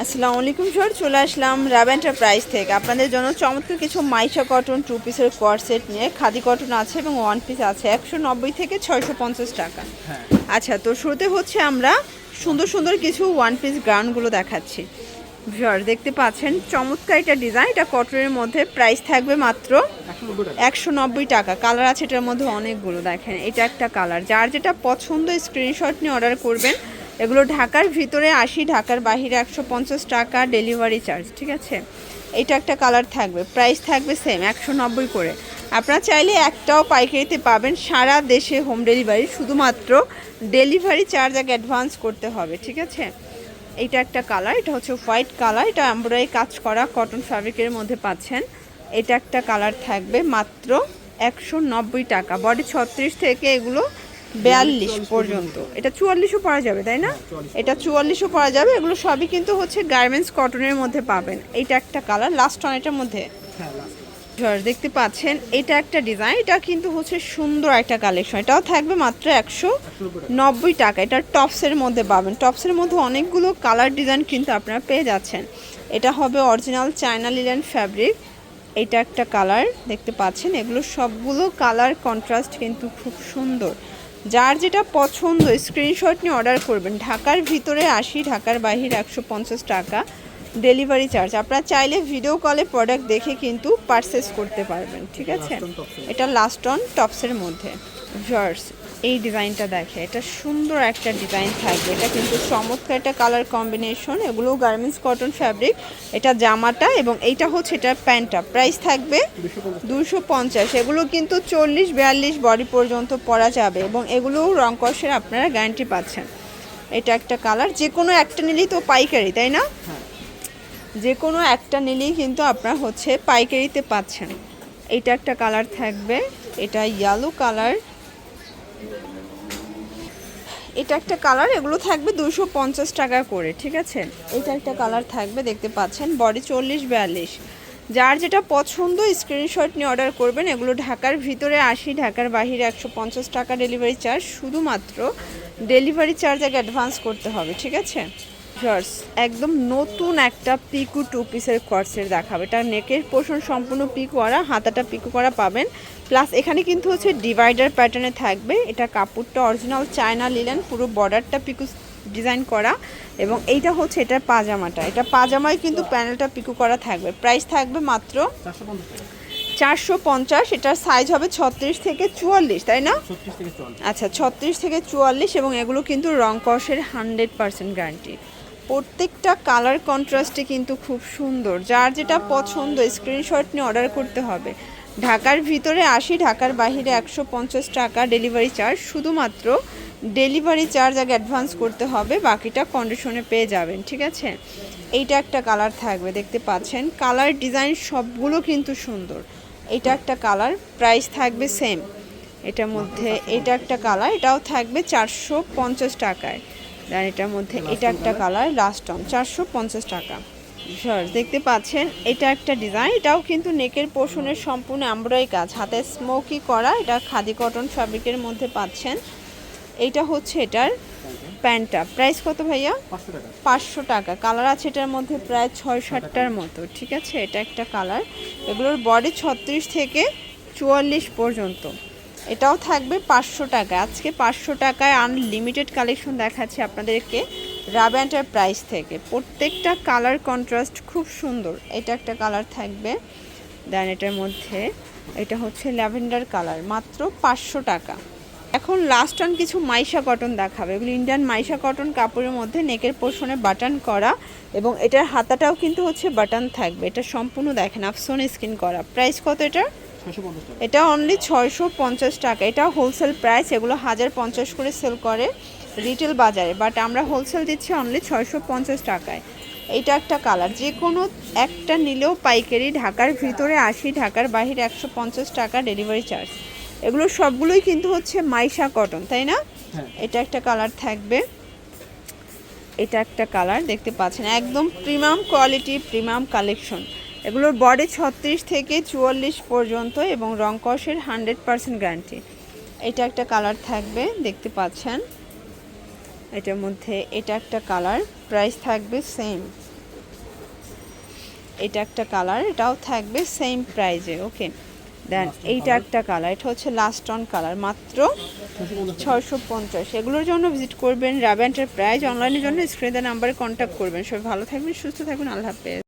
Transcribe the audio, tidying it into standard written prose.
আসসালামু আলাইকুম স্যার, চলে আসলাম রাবা এন্টারপ্রাইজ থেকে আপনাদের জন্য চমৎকার কিছু মাইশা কটন 2 পিসের কোয়ার সেট নিয়ে। খাদি কটন আছে এবং 1 পিস আছে 190 থেকে 650 টাকা। আচ্ছা, তো শুরুতে হচ্ছে আমরা সুন্দর সুন্দর কিছু 1 পিস গাউনগুলো দেখাচ্ছি। স্যার দেখতে পাচ্ছেন চমৎকার এটা ডিজাইন, এটা কটনের মধ্যে, প্রাইস থাকবে মাত্র 190 টাকা। কালার আছে এটার মধ্যে অনেকগুলো, দেখেন এটা একটা কালার। যার যেটা পছন্দ স্ক্রিনশট নিয়ে অর্ডার করবেন। এগুলো ঢাকার ভিতরে 80, ঢাকার বাহিরে 150 টাকা ডেলিভারি চার্জ, ঠিক আছে। এটা একটা কালার থাকবে, প্রাইস থাকবে সেম 190 করে। আপনারা চাইলে একটাও পাইকারিতে পাবেন, সারা দেশে হোম ডেলিভারি, শুধুমাত্র ডেলিভারি চার্জ আগে অ্যাডভান্স করতে হবে, ঠিক আছে। এইটা একটা কালার, এটা হচ্ছে হোয়াইট কালার, এটা এমব্রয়ডারি কাজ করা কটন ফ্যাব্রিকের মধ্যে পাচ্ছেন। এটা একটা কালার থাকবে মাত্র 190 টাকা। বডি 36 থেকে এগুলো 42 পর্যন্ত, এটা 44ও পরা যাবে, তাই না? এটা 44ও পরা যাবে। এগুলো সবই কিন্তু হচ্ছে গার্মেন্টস কটনের মধ্যে পাবেন। এইটা একটা কালার, লাস্ট অন এটার মধ্যে দেখতে পাচ্ছেন। এটা একটা ডিজাইন, এটা কিন্তু হচ্ছে সুন্দর একটা কালেকশন। এটাও থাকবে মাত্র 190 টাকা। এটা টপসের মধ্যে পাবেন, টপসের মধ্যে অনেকগুলো কালার ডিজাইন কিন্তু আপনারা পেয়ে যাচ্ছেন। এটা হবে অরিজিনাল চায়না লিলেন ফ্যাব্রিক। এটা একটা কালার দেখতে পাচ্ছেন। এগুলো সবগুলো কালার কন্ট্রাস্ট কিন্তু খুব সুন্দর। যার যেটা পছন্দ স্ক্রিনশট নিয়ে অর্ডার করবেন। ঢাকার ভিতরে 80, ঢাকার বাহিরে 150 টাকা ডেলিভারি চার্জ। আপনারা চাইলে ভিডিও কলে প্রোডাক্ট দেখে কিন্তু পারচেস করতে পারবেন, ঠিক আছে। এটা লাস্ট অন টপসের মধ্যে। জার্স এই ডিজাইনটা দেখে, এটা সুন্দর একটা ডিজাইন থাকবে। এটা কিন্তু চমৎকার একটা কালার কম্বিনেশন। এগুলো গার্মেন্টস কটন ফ্যাব্রিক। এটা জামাটা এবং এইটা হচ্ছে এটা প্যান্টটা। প্রাইস থাকবে 250। এগুলো কিন্তু 40-42 বডি পর্যন্ত পরা যাবে এবং এগুলো রং কষের আপনারা গ্যারান্টি পাচ্ছেন। এটা একটা কালার, যে কোনো একটা নিলেই তো পাইকারি, তাই না? যে কোনো একটা নিলেই কিন্তু আপনারা হচ্ছে পাইকারিতে পাচ্ছেন। এটা একটা কালার থাকবে, এটা ইয়েলো কালার। এটা একটা কালার, এগুলো থাকবে 250 টাকা করে, ঠিক আছে। এটা একটা কালার থাকবে, দেখতে পাচ্ছেন, বডি 40-42। যার যেটা পছন্দ স্ক্রিনশট নিয়ে অর্ডার করবেন। এগুলো ঢাকার ভিতরে 80, ঢাকার বাহিরে 150 টাকা ডেলিভারি চার্জ। শুধুমাত্র ডেলিভারি চার্জ আগে অ্যাডভান্স করতে হবে, ঠিক আছে। জর্স একদম নতুন একটা পিকু 2 পিসের কোয়ার্সের দেখাবে। এটা নেকের পোর্শন সম্পূর্ণ পিকো করা, হাতাটা পিকো করা পাবেন। প্লাস এখানে কিন্তু হচ্ছে ডিভাইডার প্যাটার্নে থাকবে। এটা কাপড়টা অরিজিনাল চায়না লিলেন, পুরো বর্ডারটা পিকো ডিজাইন করা। এবং এইটা হচ্ছে এটার পাজামাটা, এটা পাজামায় কিন্তু প্যানেলটা পিকো করা থাকবে। প্রাইস থাকবে মাত্র 450। এটার সাইজ হবে 36 থেকে 44, তাই না? আচ্ছা, 36 থেকে 44। এবং এগুলো কিন্তু রং কষের 100% গ্যারান্টি। প্রত্যেকটা কালার কন্ট্রাস্টে কিন্তু খুব সুন্দর। যার যেটা পছন্দ স্ক্রিনশট নিয়ে অর্ডার করতে হবে। ঢাকার ভিতরে 80, ঢাকার বাহিরে 150 টাকা ডেলিভারি চার্জ। শুধুমাত্র ডেলিভারি চার্জ আগে অ্যাডভান্স করতে হবে, বাকিটা কন্ডিশনে পেয়ে যাবেন, ঠিক আছে। এইটা একটা কালার থাকবে, দেখতে পাচ্ছেন। কালার ডিজাইন সবগুলো কিন্তু সুন্দর। এটা একটা কালার, প্রাইস থাকবে সেম। এটার মধ্যে এটা একটা কালার, এটাও থাকবে 450 টাকায়। দেন এটার মধ্যে এটা একটা কালার, লাস্ট অন 450 টাকা। স্যার দেখতে পাচ্ছেন, এটা একটা ডিজাইন, এটাও কিন্তু নেকের পোর্শনের সম্পূর্ণ এমব্রয়ডারি কাজ, হাতে স্মোকি করা। এটা খাদি কটন ফ্যাব্রিকের মধ্যে পাচ্ছেন। এইটা হচ্ছে এটার প্যান্টটা। প্রাইস কত ভাইয়া? 500 টাকা। কালার আছে এটার মধ্যে প্রায় 6-7টার মতো, ঠিক আছে। এটা একটা কালার। এগুলোর বডি 36 থেকে 44 পর্যন্ত। এটাও থাকবে 500 টাকা। আজকে 500 টাকায় আনলিমিটেড কালেকশন দেখাচ্ছি আপনাদেরকে রাবা এন্টারপ্রাইজ থেকে। প্রত্যেকটা কালার কন্ট্রাস্ট খুব সুন্দর। এটা একটা কালার থাকবে। দেন এটার মধ্যে এটা হচ্ছে ল্যাভেন্ডার কালার, মাত্র 500 টাকা। এখন লাস্ট অন কিছু মাইশা কটন দেখাবে। এগুলো ইন্ডিয়ান মাইশা কটন কাপড়ের মধ্যে, নেকের পোর্শনে বাটন করা এবং এটার হাতাটাও কিন্তু হচ্ছে বাটন থাকবে। এটা সম্পূর্ণ দেখেন আফসোন স্কিন করা। প্রাইস কত এটার? এটা অনলি 650 টাকা। এটা হোলসেল প্রাইস। এগুলো 1050 করে সেল করে রিটেল বাজারে, বাট আমরা হোলসেল দিচ্ছি অনলি 650 টাকায়। এইটা একটা কালার, যে কোনো একটা নিলেও পাইকারি। ঢাকার ভিতরে 80, ঢাকার বাহিরে 150 টাকা ডেলিভারি চার্জ। এগুলো সবগুলোই কিন্তু হচ্ছে মাইশা কটন, তাই না? এটা একটা কালার থাকবে, এটা একটা কালার দেখতে পাচ্ছেন, একদম প্রিমিয়াম কোয়ালিটি, প্রিমিয়াম কালেকশন। এগুলোর বডি 36 থেকে 44 পর্যন্ত এবং রং কষের 100% গ্যারান্টি। এটা একটা কালার থাকবে, দেখতে পাচ্ছেন। এটার মধ্যে এটা একটা কালার, প্রাইস থাকবে সেম এটা একটা কালার, এটাও থাকবে সেম প্রাইজে। ওকে, দেন এইটা একটা কালার, এটা হচ্ছে লাস্ট অন কালার, মাত্র 650। এগুলোর জন্য ভিজিট করবেন রাবেয়া এন্টারপ্রাইজ। অনলাইনের জন্য স্ক্রিনে দেওয়া নাম্বারে কন্ট্যাক্ট করবেন। সবাই ভালো থাকবেন, সুস্থ থাকবেন, আল্লাহ হাফেজ।